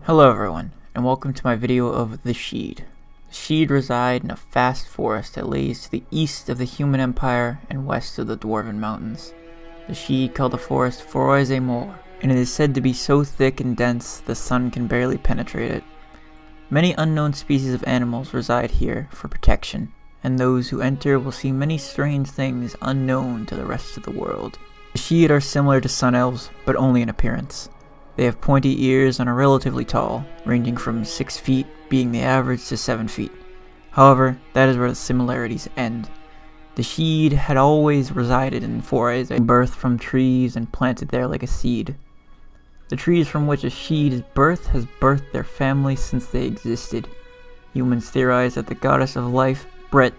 Hello everyone, and welcome to my video of the Shide. The Shide reside in a vast forest that lays to the east of the human empire and west of the Dwarven Mountains. The Shide call the forest Forêts Mor, and it is said to be so thick and dense the sun can barely penetrate it. Many unknown species of animals reside here for protection, and those who enter will see many strange things unknown to the rest of the world. The Shide are similar to sun elves, but only in appearance. They have pointy ears and are relatively tall, ranging from 6 feet being the average to 7 feet. However, that is where the similarities end. The Shide had always resided in forests, birthed from trees and planted there like a seed. The trees from which a Shide is birthed has birthed their family since they existed. Humans theorize that the goddess of life, Brit,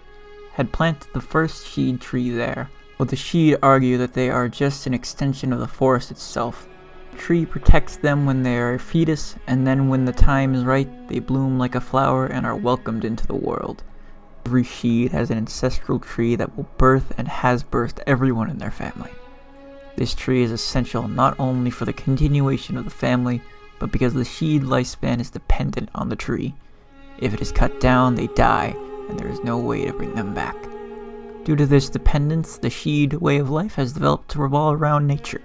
had planted the first Shide tree there, while the Shide argue that they are just an extension of the forest itself. The tree protects them when they are a fetus, and then when the time is right, they bloom like a flower and are welcomed into the world. Every Shide has an ancestral tree that will birth and has birthed everyone in their family. This tree is essential not only for the continuation of the family, but because the Shide lifespan is dependent on the tree. If it is cut down, they die, and there is no way to bring them back. Due to this dependence, the Shide way of life has developed to revolve around nature.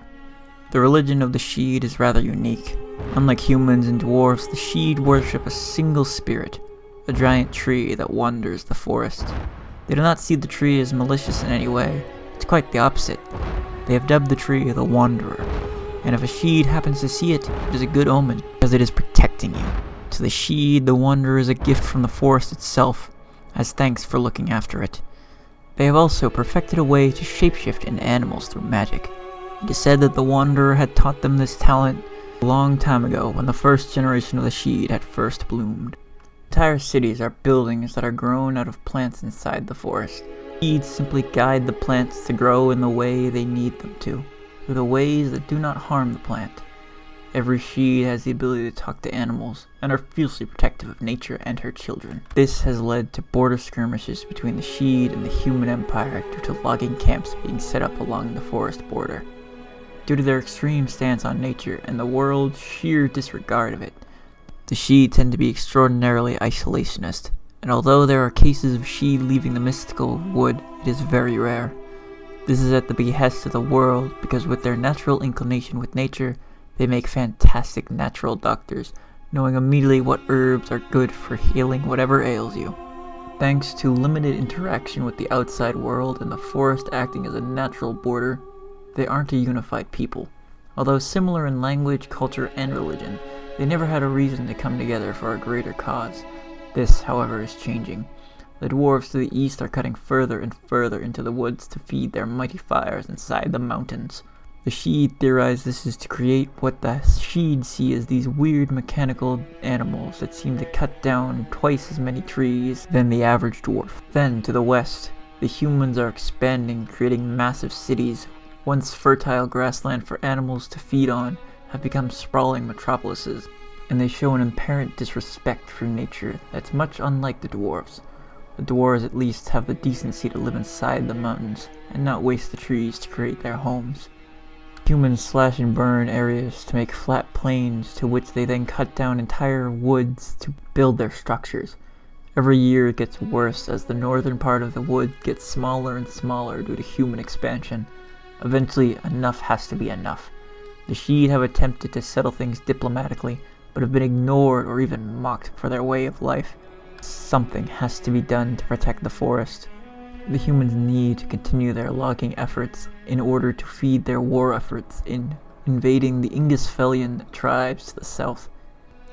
The religion of the Shide is rather unique. Unlike humans and dwarves, the Shide worship a single spirit, a giant tree that wanders the forest. They do not see the tree as malicious in any way. It's quite the opposite. They have dubbed the tree the Wanderer, and if a Shide happens to see it, it is a good omen, because it is protecting you. To the Shide, the Wanderer is a gift from the forest itself, as thanks for looking after it. They have also perfected a way to shapeshift into animals through magic. It is said that the Wanderer had taught them this talent a long time ago when the first generation of the Shide had first bloomed. Entire cities are buildings that are grown out of plants inside the forest. Shide simply guide the plants to grow in the way they need them to, through the ways that do not harm the plant. Every Shide has the ability to talk to animals, and are fiercely protective of nature and her children. This has led to border skirmishes between the Shide and the human empire due to logging camps being set up along the forest border. Due to their extreme stance on nature and the world's sheer disregard of it, the Shide tend to be extraordinarily isolationist, and although there are cases of Shide leaving the mystical wood, it is very rare. This is at the behest of the world because with their natural inclination with nature, they make fantastic natural doctors, knowing immediately what herbs are good for healing whatever ails you. Thanks to limited interaction with the outside world and the forest acting as a natural border, they aren't a unified people. Although similar in language, culture, and religion, they never had a reason to come together for a greater cause. This, however, is changing. The dwarves to the east are cutting further and further into the woods to feed their mighty fires inside the mountains. The Shide theorize this is to create what the Shide see as these weird mechanical animals that seem to cut down twice as many trees than the average dwarf. Then, to the west, the humans are expanding, creating massive cities. Once fertile grassland for animals to feed on have become sprawling metropolises, and they show an apparent disrespect for nature that's much unlike the dwarves. The dwarves at least have the decency to live inside the mountains and not waste the trees to create their homes. Humans slash and burn areas to make flat plains to which they then cut down entire woods to build their structures. Every year it gets worse as the northern part of the wood gets smaller and smaller due to human expansion. Eventually, enough has to be enough. The Shide have attempted to settle things diplomatically, but have been ignored or even mocked for their way of life. Something has to be done to protect the forest. The humans need to continue their logging efforts in order to feed their war efforts in invading the Ingusfelian tribes to the south.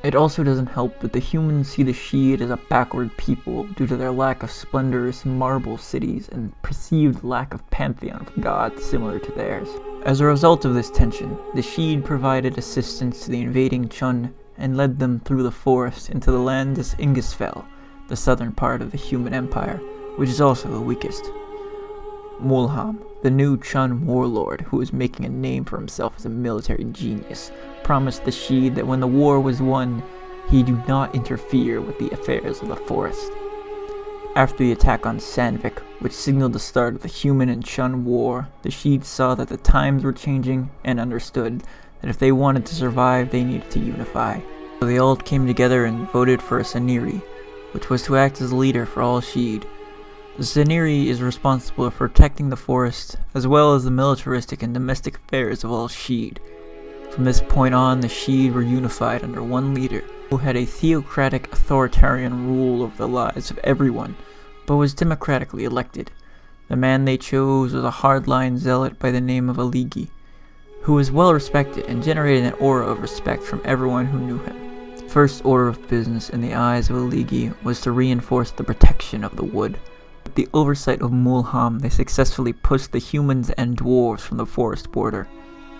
It also doesn't help that the humans see the Shide as a backward people due to their lack of splendorous marble cities and perceived lack of pantheon of gods similar to theirs. As a result of this tension, the Shide provided assistance to the invading Chun and led them through the forest into the land of Ingusfell, the southern part of the human empire, which is also the weakest. Mulham, the new Chun warlord who was making a name for himself as a military genius, promised the Shide that when the war was won, he do not interfere with the affairs of the forest. After the attack on Sandvik, which signaled the start of the human and Chun war, the Shide saw that the times were changing and understood that if they wanted to survive, they needed to unify. So they all came together and voted for a Seniri, which was to act as leader for all Shide. The Seniri is responsible for protecting the forest, as well as the militaristic and domestic affairs of all Shide. From this point on, the Shide were unified under one leader, who had a theocratic authoritarian rule over the lives of everyone, but was democratically elected. The man they chose was a hardline zealot by the name of Aligi, who was well respected and generated an aura of respect from everyone who knew him. The first order of business in the eyes of Aligi was to reinforce the protection of the wood. With the oversight of Mulham, they successfully pushed the humans and dwarves from the forest border.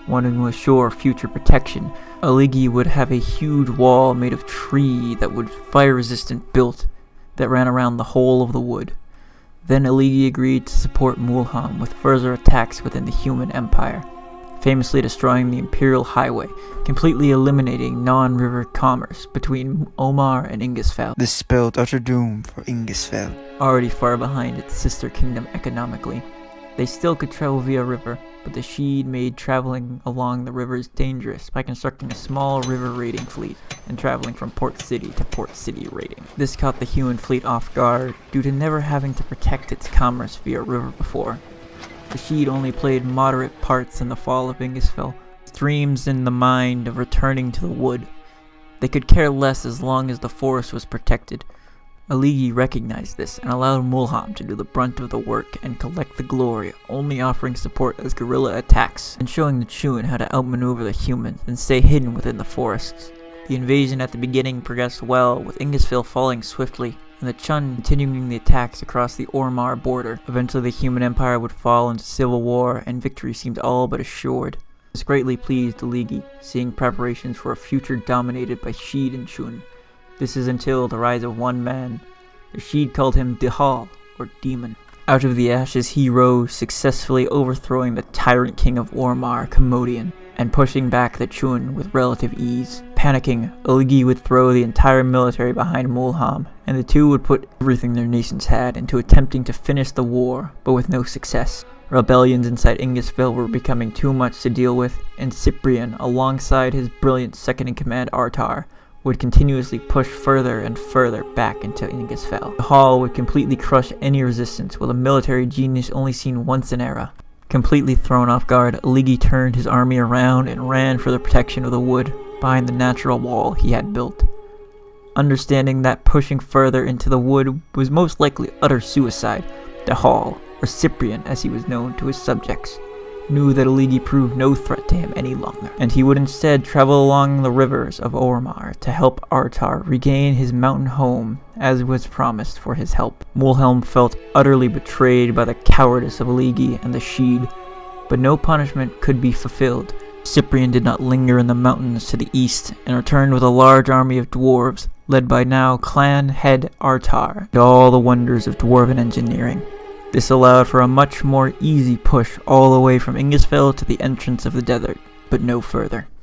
Wanting to assure future protection, Aligi would have a huge wall made of tree that would fire-resistant built that ran around the whole of the wood. Then Aligi agreed to support Mulham with further attacks within the human empire, famously destroying the Imperial Highway, completely eliminating non-river commerce between Omar and Ingisfell. This spelled utter doom for Ingisfell, already far behind its sister kingdom economically. They still could travel via river, but the Shide made traveling along the rivers dangerous by constructing a small river raiding fleet and traveling from port city to port city raiding. This caught the human fleet off guard due to never having to protect its commerce via river before. The Shide only played moderate parts in the fall of Ingisfell, dreams in the mind of returning to the wood. They could care less as long as the forest was protected. Aligi recognized this and allowed Mulham to do the brunt of the work and collect the glory, only offering support as guerrilla attacks and showing the Chun how to outmaneuver the humans and stay hidden within the forests. The invasion at the beginning progressed well, with Ingisfell falling swiftly and the Chun continuing the attacks across the Ormar border. Eventually the human empire would fall into civil war and victory seemed all but assured. This greatly pleased Aligi, seeing preparations for a future dominated by Shide and Chun. This is until the rise of one man. The Shide called him Dihal, or Demon. Out of the ashes he rose, successfully overthrowing the tyrant king of Ormar, Commodian, and pushing back the Chun with relative ease. Panicking, Aligi would throw the entire military behind Mulham, and the two would put everything their nations had into attempting to finish the war, but with no success. Rebellions inside Ingisfell were becoming too much to deal with, and Cyprian, alongside his brilliant second-in-command Artar, would continuously push further and further back into Ingisfell. The Hall would completely crush any resistance, with a military genius only seen once in era. Completely thrown off guard, Aligi turned his army around and ran for the protection of the wood, behind the natural wall he had built. Understanding that pushing further into the wood was most likely utter suicide, the Hall, or Cyprian as he was known to his subjects, knew that Aligi proved no threat to him any longer, and he would instead travel along the rivers of Ormar to help Artar regain his mountain home as was promised for his help. Mulhelm felt utterly betrayed by the cowardice of Aligi and the Shide, but no punishment could be fulfilled. Cyprian did not linger in the mountains to the east and returned with a large army of dwarves, led by now clan head Artar, and all the wonders of dwarven engineering. This allowed for a much more easy push all the way from Ingisfell to the entrance of the desert, but no further.